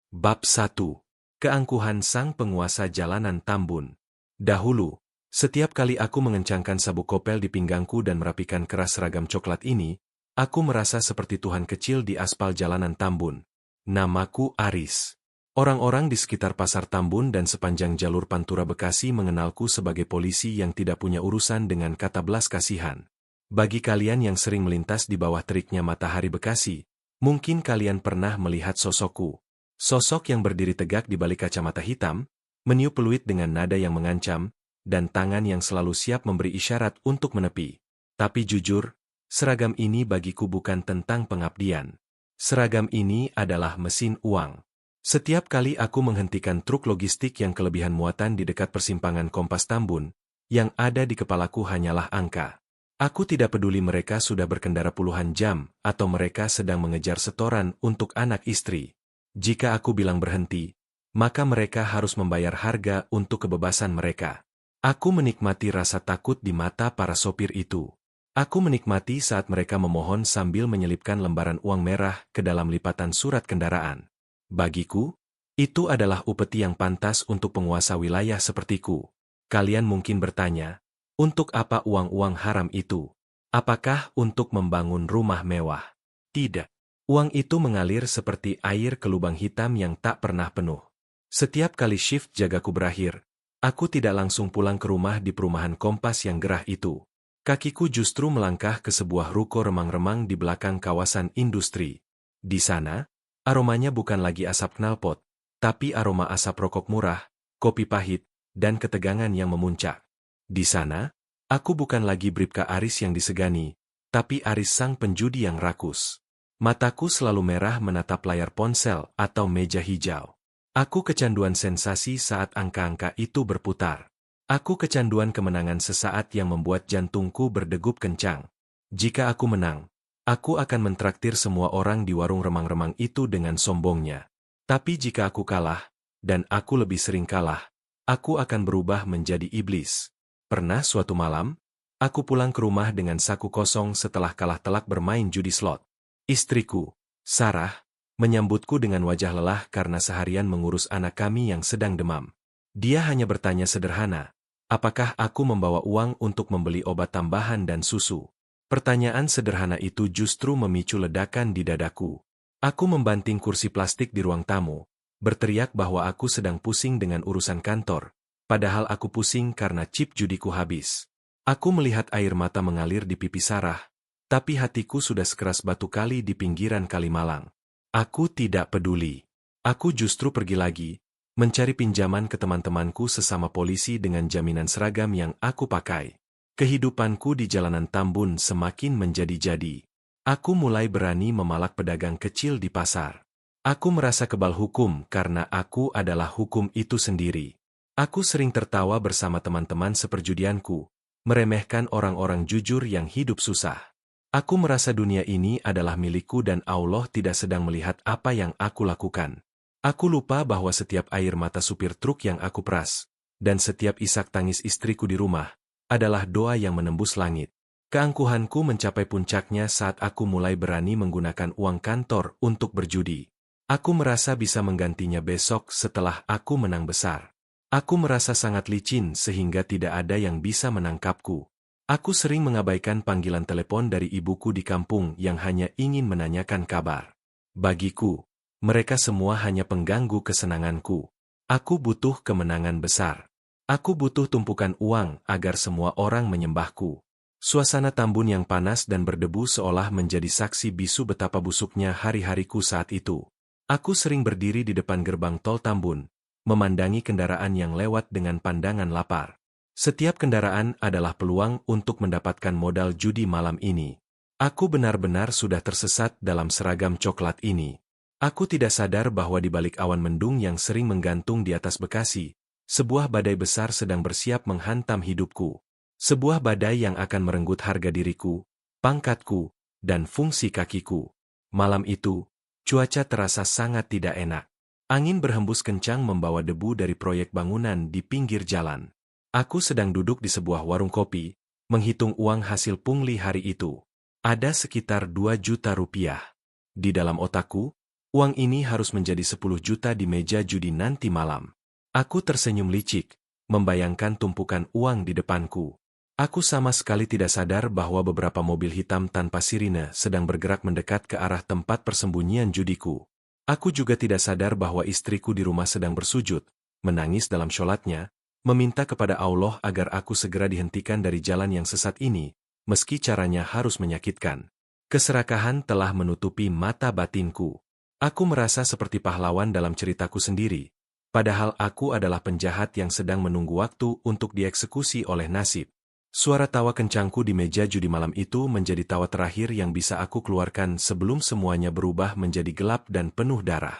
Bab 1. Keangkuhan sang penguasa jalanan Tambun. Dahulu, setiap kali aku mengencangkan sabuk kopel di pinggangku dan merapikan keras seragam coklat ini, aku merasa seperti Tuhan kecil di aspal jalanan Tambun. Namaku Aris. Orang-orang di sekitar pasar Tambun dan sepanjang jalur Pantura Bekasi mengenalku sebagai polisi yang tidak punya urusan dengan kata belas kasihan. Bagi kalian yang sering melintas di bawah teriknya matahari Bekasi, mungkin kalian pernah melihat sosokku. Sosok yang berdiri tegak di balik kacamata hitam, meniup peluit dengan nada yang mengancam, dan tangan yang selalu siap memberi isyarat untuk menepi. Tapi jujur, seragam ini bagiku bukan tentang pengabdian. Seragam ini adalah mesin uang. Setiap kali aku menghentikan truk logistik yang kelebihan muatan di dekat persimpangan Kompas Tambun, yang ada di kepalaku hanyalah angka. Aku tidak peduli mereka sudah berkendara puluhan jam, atau mereka sedang mengejar setoran untuk anak istri. Jika aku bilang berhenti, maka mereka harus membayar harga untuk kebebasan mereka. Aku menikmati rasa takut di mata para sopir itu. Aku menikmati saat mereka memohon sambil menyelipkan lembaran uang merah ke dalam lipatan surat kendaraan. Bagiku, itu adalah upeti yang pantas untuk penguasa wilayah sepertiku. Kalian mungkin bertanya, untuk apa uang-uang haram itu? Apakah untuk membangun rumah mewah? Tidak. Uang itu mengalir seperti air ke lubang hitam yang tak pernah penuh. Setiap kali shift jagaku berakhir, aku tidak langsung pulang ke rumah di perumahan Kompas yang gerah itu. Kakiku justru melangkah ke sebuah ruko remang-remang di belakang kawasan industri. Di sana, aromanya bukan lagi asap knalpot, tapi aroma asap rokok murah, kopi pahit, dan ketegangan yang memuncak. Di sana, aku bukan lagi Bribka Aris yang disegani, tapi Aris sang penjudi yang rakus. Mataku selalu merah menatap layar ponsel atau meja hijau. Aku kecanduan sensasi saat angka-angka itu berputar. Aku kecanduan kemenangan sesaat yang membuat jantungku berdegup kencang. Jika aku menang, aku akan mentraktir semua orang di warung remang-remang itu dengan sombongnya. Tapi jika aku kalah, dan aku lebih sering kalah, aku akan berubah menjadi iblis. Pernah suatu malam, aku pulang ke rumah dengan saku kosong setelah kalah telak bermain judi slot. Istriku, Sarah, menyambutku dengan wajah lelah karena seharian mengurus anak kami yang sedang demam. Dia hanya bertanya sederhana, apakah aku membawa uang untuk membeli obat tambahan dan susu? Pertanyaan sederhana itu justru memicu ledakan di dadaku. Aku membanting kursi plastik di ruang tamu, berteriak bahwa aku sedang pusing dengan urusan kantor, padahal aku pusing karena chip judiku habis. Aku melihat air mata mengalir di pipi Sarah, tapi hatiku sudah sekeras batu kali di pinggiran Kalimalang. Aku tidak peduli. Aku justru pergi lagi, mencari pinjaman ke teman-temanku sesama polisi dengan jaminan seragam yang aku pakai. Kehidupanku di jalanan Tambun semakin menjadi-jadi. Aku mulai berani memalak pedagang kecil di pasar. Aku merasa kebal hukum karena aku adalah hukum itu sendiri. Aku sering tertawa bersama teman-teman seperjudianku, meremehkan orang-orang jujur yang hidup susah. Aku merasa dunia ini adalah milikku dan Allah tidak sedang melihat apa yang aku lakukan. Aku lupa bahwa setiap air mata supir truk yang aku peras, dan setiap isak tangis istriku di rumah, adalah doa yang menembus langit. Keangkuhanku mencapai puncaknya saat aku mulai berani menggunakan uang kantor untuk berjudi. Aku merasa bisa menggantinya besok setelah aku menang besar. Aku merasa sangat licin sehingga tidak ada yang bisa menangkapku. Aku sering mengabaikan panggilan telepon dari ibuku di kampung yang hanya ingin menanyakan kabar. Bagiku, mereka semua hanya pengganggu kesenanganku. Aku butuh kemenangan besar. Aku butuh tumpukan uang agar semua orang menyembahku. Suasana Tambun yang panas dan berdebu seolah menjadi saksi bisu betapa busuknya hari-hariku saat itu. Aku sering berdiri di depan gerbang tol Tambun, memandangi kendaraan yang lewat dengan pandangan lapar. Setiap kendaraan adalah peluang untuk mendapatkan modal judi malam ini. Aku benar-benar sudah tersesat dalam seragam coklat ini. Aku tidak sadar bahwa di balik awan mendung yang sering menggantung di atas Bekasi, sebuah badai besar sedang bersiap menghantam hidupku. Sebuah badai yang akan merenggut harga diriku, pangkatku, dan fungsi kakiku. Malam itu, cuaca terasa sangat tidak enak. Angin berhembus kencang membawa debu dari proyek bangunan di pinggir jalan. Aku sedang duduk di sebuah warung kopi, menghitung uang hasil pungli hari itu. Ada sekitar 2 juta rupiah. Di dalam otakku, Uang ini harus menjadi 10 juta di meja judi nanti malam. Aku tersenyum licik, membayangkan tumpukan uang di depanku. Aku sama sekali tidak sadar bahwa beberapa mobil hitam tanpa sirine sedang bergerak mendekat ke arah tempat persembunyian judiku. Aku juga tidak sadar bahwa istriku di rumah sedang bersujud, menangis dalam sholatnya, meminta kepada Allah agar aku segera dihentikan dari jalan yang sesat ini, meski caranya harus menyakitkan. Keserakahan telah menutupi mata batinku. Aku merasa seperti pahlawan dalam ceritaku sendiri, padahal aku adalah penjahat yang sedang menunggu waktu untuk dieksekusi oleh nasib. Suara tawa kencangku di meja judi malam itu menjadi tawa terakhir yang bisa aku keluarkan sebelum semuanya berubah menjadi gelap dan penuh darah.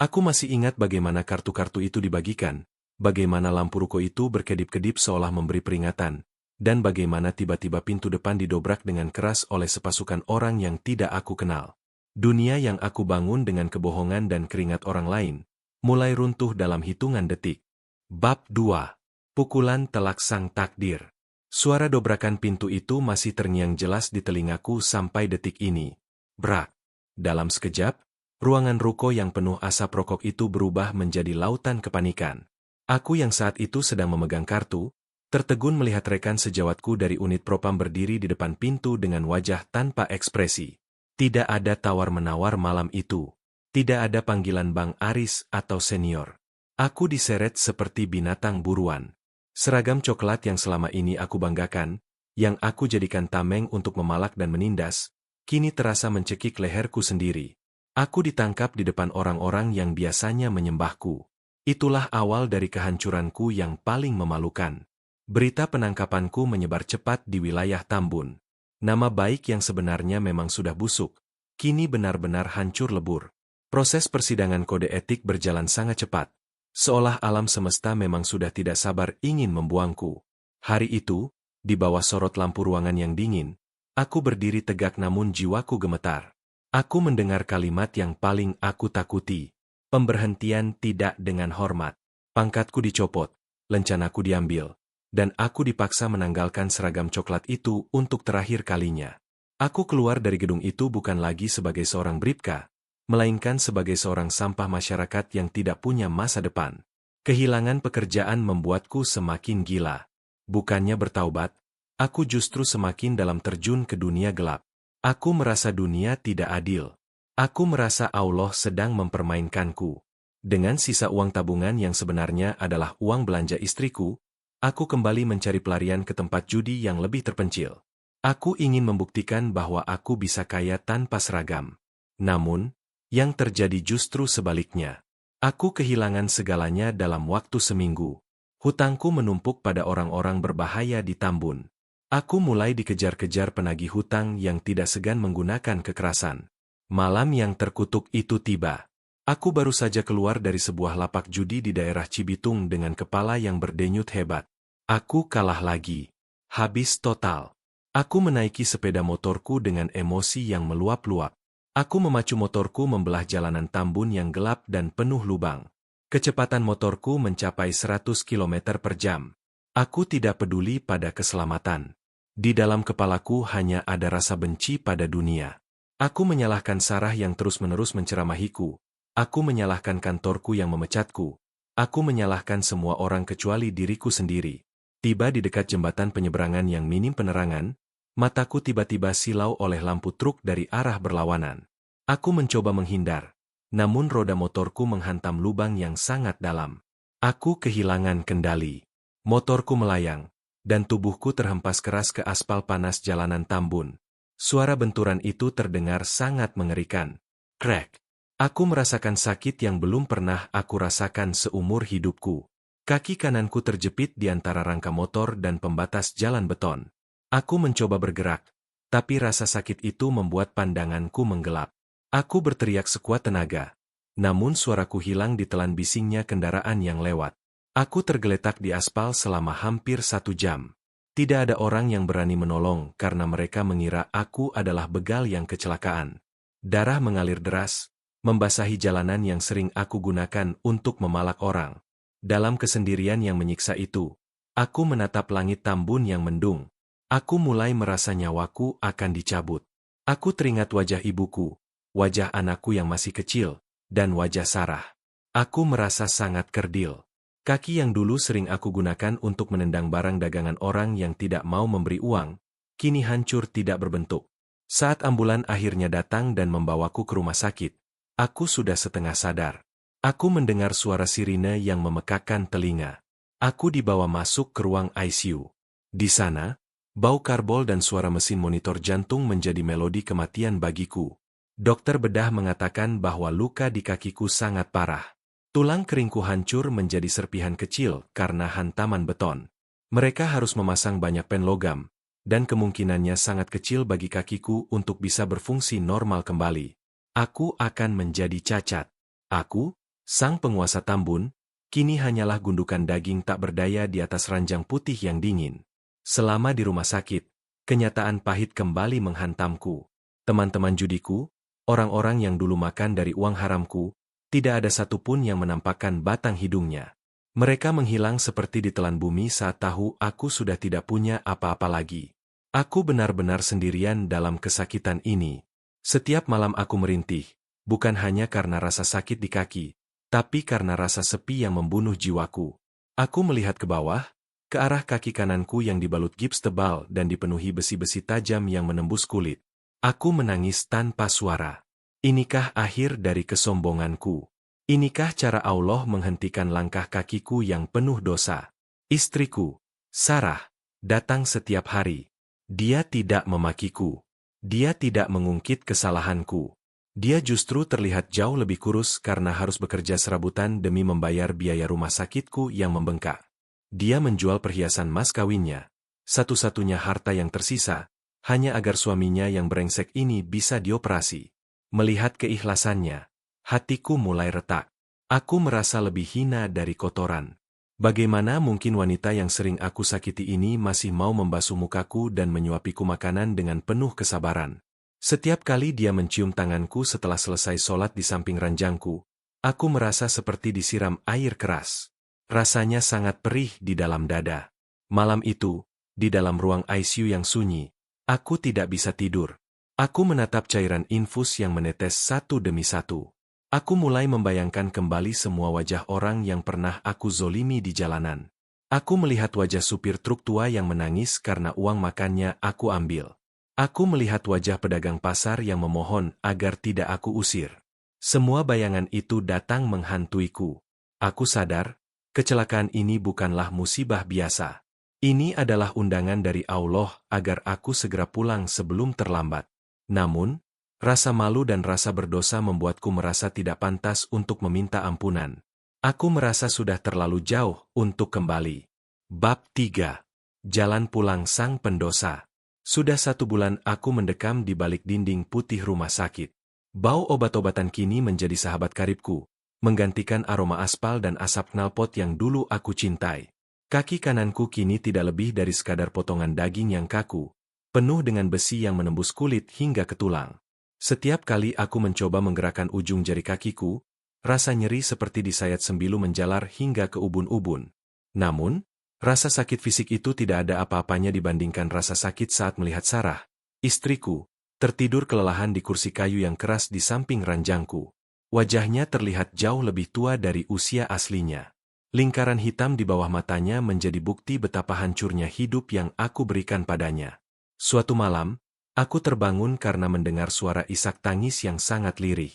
Aku masih ingat bagaimana kartu-kartu itu dibagikan, bagaimana lampu ruko itu berkedip-kedip seolah memberi peringatan, dan bagaimana tiba-tiba pintu depan didobrak dengan keras oleh sepasukan orang yang tidak aku kenal. Dunia yang aku bangun dengan kebohongan dan keringat orang lain, mulai runtuh dalam hitungan detik. Bab 2. Pukulan telak sang takdir. Suara dobrakan pintu itu masih terngiang jelas di telingaku sampai detik ini. Brak. Dalam sekejap, ruangan ruko yang penuh asap rokok itu berubah menjadi lautan kepanikan. Aku yang saat itu sedang memegang kartu, tertegun melihat rekan sejawatku dari unit propam berdiri di depan pintu dengan wajah tanpa ekspresi. Tidak ada tawar-menawar malam itu. Tidak ada panggilan Bang Aris atau senior. Aku diseret seperti binatang buruan. Seragam coklat yang selama ini aku banggakan, yang aku jadikan tameng untuk memalak dan menindas, kini terasa mencekik leherku sendiri. Aku ditangkap di depan orang-orang yang biasanya menyembahku. Itulah awal dari kehancuranku yang paling memalukan. Berita penangkapanku menyebar cepat di wilayah Tambun. Nama baik yang sebenarnya memang sudah busuk, kini benar-benar hancur lebur. Proses persidangan kode etik berjalan sangat cepat, seolah alam semesta memang sudah tidak sabar ingin membuangku. Hari itu, di bawah sorot lampu ruangan yang dingin, aku berdiri tegak namun jiwaku gemetar. Aku mendengar kalimat yang paling aku takuti. Pemberhentian tidak dengan hormat. Pangkatku dicopot, lencanaku diambil, dan aku dipaksa menanggalkan seragam coklat itu untuk terakhir kalinya. Aku keluar dari gedung itu bukan lagi sebagai seorang bribka, melainkan sebagai seorang sampah masyarakat yang tidak punya masa depan. Kehilangan pekerjaan membuatku semakin gila. Bukannya bertaubat, aku justru semakin dalam terjun ke dunia gelap. Aku merasa dunia tidak adil. Aku merasa Allah sedang mempermainkanku. Dengan sisa uang tabungan yang sebenarnya adalah uang belanja istriku, aku kembali mencari pelarian ke tempat judi yang lebih terpencil. Aku ingin membuktikan bahwa aku bisa kaya tanpa seragam. Namun, yang terjadi justru sebaliknya. Aku kehilangan segalanya dalam waktu seminggu. Hutangku menumpuk pada orang-orang berbahaya di Tambun. Aku mulai dikejar-kejar penagih hutang yang tidak segan menggunakan kekerasan. Malam yang terkutuk itu tiba. Aku baru saja keluar dari sebuah lapak judi di daerah Cibitung dengan kepala yang berdenyut hebat. Aku kalah lagi. Habis total. Aku menaiki sepeda motorku dengan emosi yang meluap-luap. Aku memacu motorku membelah jalanan Tambun yang gelap dan penuh lubang. Kecepatan motorku mencapai 100 km per jam. Aku tidak peduli pada keselamatan. Di dalam kepalaku hanya ada rasa benci pada dunia. Aku menyalahkan Sarah yang terus-menerus menceramahiku. Aku menyalahkan kantorku yang memecatku. Aku menyalahkan semua orang kecuali diriku sendiri. Tiba di dekat jembatan penyeberangan yang minim penerangan, mataku tiba-tiba silau oleh lampu truk dari arah berlawanan. Aku mencoba menghindar, namun roda motorku menghantam lubang yang sangat dalam. Aku kehilangan kendali. Motorku melayang, dan tubuhku terhempas keras ke aspal panas jalanan Tambun. Suara benturan itu terdengar sangat mengerikan. Krek. Aku merasakan sakit yang belum pernah aku rasakan seumur hidupku. Kaki kananku terjepit di antara rangka motor dan pembatas jalan beton. Aku mencoba bergerak, tapi rasa sakit itu membuat pandanganku menggelap. Aku berteriak sekuat tenaga, namun suaraku hilang ditelan bisingnya kendaraan yang lewat. Aku tergeletak di aspal selama hampir 1 jam. Tidak ada orang yang berani menolong karena mereka mengira aku adalah begal yang kecelakaan. Darah mengalir deras, membasahi jalanan yang sering aku gunakan untuk memalak orang. Dalam kesendirian yang menyiksa itu, aku menatap langit Tambun yang mendung. Aku mulai merasa nyawaku akan dicabut. Aku teringat wajah ibuku, wajah anakku yang masih kecil, dan wajah Sarah. Aku merasa sangat kerdil. Kaki yang dulu sering aku gunakan untuk menendang barang dagangan orang yang tidak mau memberi uang, kini hancur tidak berbentuk. Saat ambulan akhirnya datang dan membawaku ke rumah sakit, aku sudah setengah sadar. Aku mendengar suara sirine yang memekakkan telinga. Aku dibawa masuk ke ruang ICU. Di sana, bau karbol dan suara mesin monitor jantung menjadi melodi kematian bagiku. Dokter bedah mengatakan bahwa luka di kakiku sangat parah. Tulang keringku hancur menjadi serpihan kecil karena hantaman beton. Mereka harus memasang banyak pen logam, dan kemungkinannya sangat kecil bagi kakiku untuk bisa berfungsi normal kembali. Aku akan menjadi cacat. Aku, sang penguasa Tambun, kini hanyalah gundukan daging tak berdaya di atas ranjang putih yang dingin. Selama di rumah sakit, kenyataan pahit kembali menghantamku. Teman-teman judiku, orang-orang yang dulu makan dari uang haramku, tidak ada satupun yang menampakkan batang hidungnya. Mereka menghilang seperti ditelan bumi saat tahu aku sudah tidak punya apa-apa lagi. Aku benar-benar sendirian dalam kesakitan ini. Setiap malam aku merintih, bukan hanya karena rasa sakit di kaki, tapi karena rasa sepi yang membunuh jiwaku. Aku melihat ke bawah, ke arah kaki kananku yang dibalut gips tebal dan dipenuhi besi-besi tajam yang menembus kulit. Aku menangis tanpa suara. Inikah akhir dari kesombonganku? Inikah cara Allah menghentikan langkah kakiku yang penuh dosa? Istriku, Sarah, datang setiap hari. Dia tidak memakiku. Dia tidak mengungkit kesalahanku. Dia justru terlihat jauh lebih kurus karena harus bekerja serabutan demi membayar biaya rumah sakitku yang membengkak. Dia menjual perhiasan mas kawinnya, satu-satunya harta yang tersisa, hanya agar suaminya yang brengsek ini bisa dioperasi. Melihat keikhlasannya, hatiku mulai retak. Aku merasa lebih hina dari kotoran. Bagaimana mungkin wanita yang sering aku sakiti ini masih mau membasuh mukaku dan menyuapiku makanan dengan penuh kesabaran? Setiap kali dia mencium tanganku setelah selesai sholat di samping ranjangku, aku merasa seperti disiram air keras. Rasanya sangat perih di dalam dada. Malam itu, di dalam ruang ICU yang sunyi, aku tidak bisa tidur. Aku menatap cairan infus yang menetes satu demi satu. Aku mulai membayangkan kembali semua wajah orang yang pernah aku zolimi di jalanan. Aku melihat wajah supir truk tua yang menangis karena uang makannya aku ambil. Aku melihat wajah pedagang pasar yang memohon agar tidak aku usir. Semua bayangan itu datang menghantuiku. Aku sadar, kecelakaan ini bukanlah musibah biasa. Ini adalah undangan dari Allah agar aku segera pulang sebelum terlambat. Namun, rasa malu dan rasa berdosa membuatku merasa tidak pantas untuk meminta ampunan. Aku merasa sudah terlalu jauh untuk kembali. Bab 3. Jalan pulang sang pendosa. Sudah 1 bulan aku mendekam di balik dinding putih rumah sakit. Bau obat-obatan kini menjadi sahabat karibku, menggantikan aroma aspal dan asap knalpot yang dulu aku cintai. Kaki kananku kini tidak lebih dari sekadar potongan daging yang kaku, penuh dengan besi yang menembus kulit hingga ke tulang. Setiap kali aku mencoba menggerakkan ujung jari kakiku, rasa nyeri seperti disayat sembilu menjalar hingga ke ubun-ubun. Namun, rasa sakit fisik itu tidak ada apa-apanya dibandingkan rasa sakit saat melihat Sarah, istriku, tertidur kelelahan di kursi kayu yang keras di samping ranjangku. Wajahnya terlihat jauh lebih tua dari usia aslinya. Lingkaran hitam di bawah matanya menjadi bukti betapa hancurnya hidup yang aku berikan padanya. Suatu malam, aku terbangun karena mendengar suara isak tangis yang sangat lirih.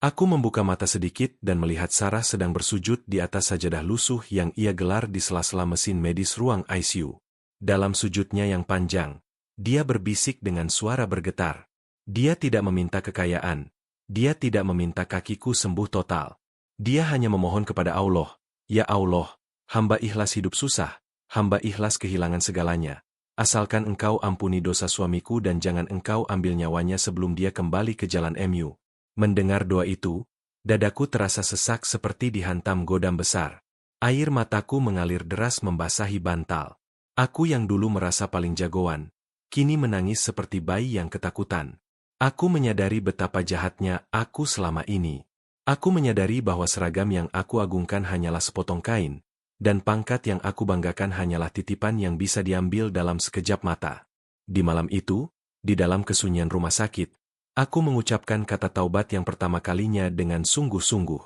Aku membuka mata sedikit dan melihat Sarah sedang bersujud di atas sajadah lusuh yang ia gelar di sela-sela mesin medis ruang ICU. Dalam sujudnya yang panjang, dia berbisik dengan suara bergetar. Dia tidak meminta kekayaan. Dia tidak meminta kakiku sembuh total. Dia hanya memohon kepada Allah, "Ya Allah, hamba ikhlas hidup susah, hamba ikhlas kehilangan segalanya. Asalkan engkau ampuni dosa suamiku dan jangan engkau ambil nyawanya sebelum dia kembali ke jalan MU." Mendengar doa itu, dadaku terasa sesak seperti dihantam godam besar. Air mataku mengalir deras membasahi bantal. Aku yang dulu merasa paling jagoan, kini menangis seperti bayi yang ketakutan. Aku menyadari betapa jahatnya aku selama ini. Aku menyadari bahwa seragam yang aku agungkan hanyalah sepotong kain, dan pangkat yang aku banggakan hanyalah titipan yang bisa diambil dalam sekejap mata. Di malam itu, di dalam kesunyian rumah sakit, Aku mengucapkan kata taubat yang pertama kalinya dengan sungguh-sungguh.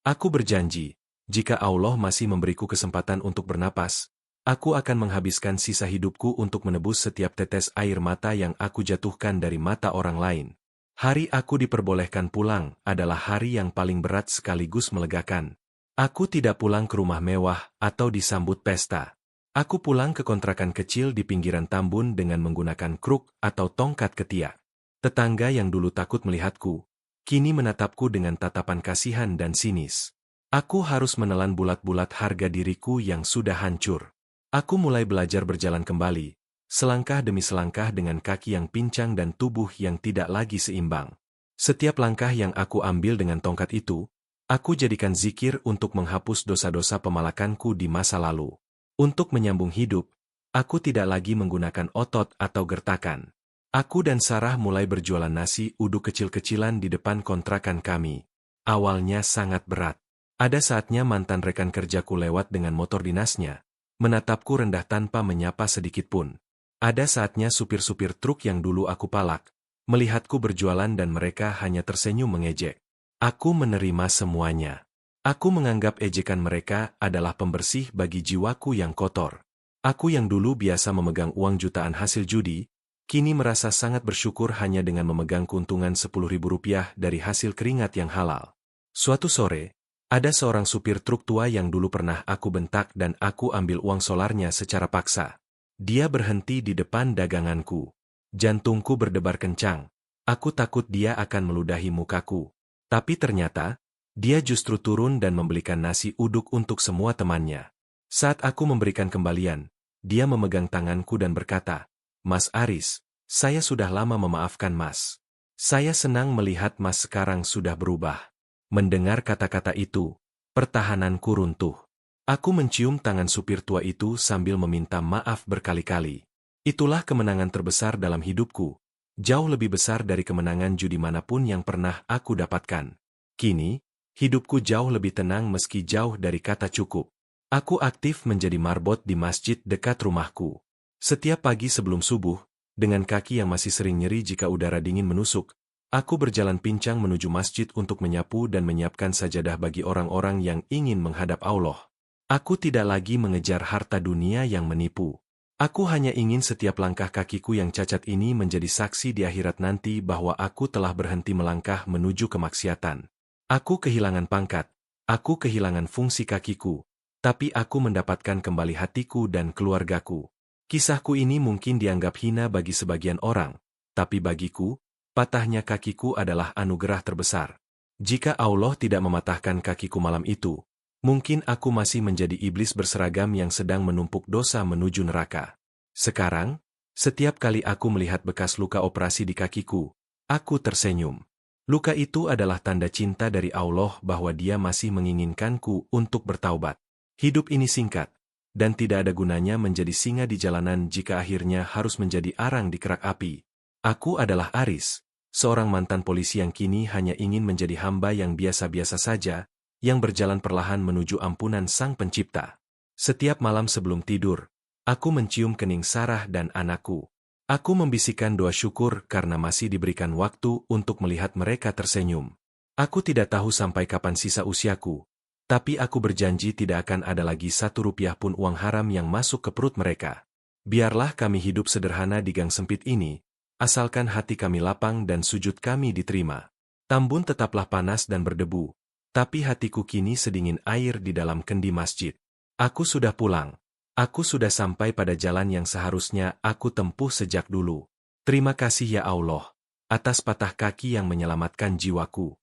Aku berjanji, jika Allah masih memberiku kesempatan untuk bernapas, aku akan menghabiskan sisa hidupku untuk menebus setiap tetes air mata yang aku jatuhkan dari mata orang lain. Hari aku diperbolehkan pulang adalah hari yang paling berat sekaligus melegakan. Aku tidak pulang ke rumah mewah atau disambut pesta. Aku pulang ke kontrakan kecil di pinggiran Tambun dengan menggunakan kruk atau tongkat ketiak. Tetangga yang dulu takut melihatku, kini menatapku dengan tatapan kasihan dan sinis. Aku harus menelan bulat-bulat harga diriku yang sudah hancur. Aku mulai belajar berjalan kembali, selangkah demi selangkah dengan kaki yang pincang dan tubuh yang tidak lagi seimbang. Setiap langkah yang aku ambil dengan tongkat itu, aku jadikan zikir untuk menghapus dosa-dosa pemalakanku di masa lalu. Untuk menyambung hidup, aku tidak lagi menggunakan otot atau gertakan. Aku dan Sarah mulai berjualan nasi uduk kecil-kecilan di depan kontrakan kami. Awalnya sangat berat. Ada saatnya mantan rekan kerjaku lewat dengan motor dinasnya, menatapku rendah tanpa menyapa sedikitpun. Ada saatnya supir-supir truk yang dulu aku palak, melihatku berjualan dan mereka hanya tersenyum mengejek. Aku menerima semuanya. Aku menganggap ejekan mereka adalah pembersih bagi jiwaku yang kotor. Aku yang dulu biasa memegang uang jutaan hasil judi, kini merasa sangat bersyukur hanya dengan memegang keuntungan Rp10.000 dari hasil keringat yang halal. Suatu sore, ada seorang supir truk tua yang dulu pernah aku bentak dan aku ambil uang solarnya secara paksa. Dia berhenti di depan daganganku. Jantungku berdebar kencang. Aku takut dia akan meludahi mukaku. Tapi ternyata, dia justru turun dan membelikan nasi uduk untuk semua temannya. Saat aku memberikan kembalian, dia memegang tanganku dan berkata, "Mas Aris, saya sudah lama memaafkan Mas. Saya senang melihat Mas sekarang sudah berubah." Mendengar kata-kata itu, pertahananku runtuh. Aku mencium tangan supir tua itu sambil meminta maaf berkali-kali. Itulah kemenangan terbesar dalam hidupku, jauh lebih besar dari kemenangan judi manapun yang pernah aku dapatkan. Kini, hidupku jauh lebih tenang meski jauh dari kata cukup. Aku aktif menjadi marbot di masjid dekat rumahku. Setiap pagi sebelum subuh, dengan kaki yang masih sering nyeri jika udara dingin menusuk, aku berjalan pincang menuju masjid untuk menyapu dan menyiapkan sajadah bagi orang-orang yang ingin menghadap Allah. Aku tidak lagi mengejar harta dunia yang menipu. Aku hanya ingin setiap langkah kakiku yang cacat ini menjadi saksi di akhirat nanti bahwa aku telah berhenti melangkah menuju kemaksiatan. Aku kehilangan pangkat, aku kehilangan fungsi kakiku, tapi aku mendapatkan kembali hatiku dan keluargaku. Kisahku ini mungkin dianggap hina bagi sebagian orang, tapi bagiku, patahnya kakiku adalah anugerah terbesar. Jika Allah tidak mematahkan kakiku malam itu, mungkin aku masih menjadi iblis berseragam yang sedang menumpuk dosa menuju neraka. Sekarang, setiap kali aku melihat bekas luka operasi di kakiku, aku tersenyum. Luka itu adalah tanda cinta dari Allah bahwa Dia masih menginginkanku untuk bertaubat. Hidup ini singkat, dan tidak ada gunanya menjadi singa di jalanan jika akhirnya harus menjadi arang di kerak api. Aku adalah Aris, seorang mantan polisi yang kini hanya ingin menjadi hamba yang biasa-biasa saja, yang berjalan perlahan menuju ampunan Sang Pencipta. Setiap malam sebelum tidur, aku mencium kening Sarah dan anakku. Aku membisikkan doa syukur karena masih diberikan waktu untuk melihat mereka tersenyum. Aku tidak tahu sampai kapan sisa usiaku, tapi aku berjanji tidak akan ada lagi Rp1 pun uang haram yang masuk ke perut mereka. Biarlah kami hidup sederhana di gang sempit ini, asalkan hati kami lapang dan sujud kami diterima. Tambun tetaplah panas dan berdebu, tapi hatiku kini sedingin air di dalam kendi masjid. Aku sudah pulang. Aku sudah sampai pada jalan yang seharusnya aku tempuh sejak dulu. Terima kasih ya Allah, atas patah kaki yang menyelamatkan jiwaku.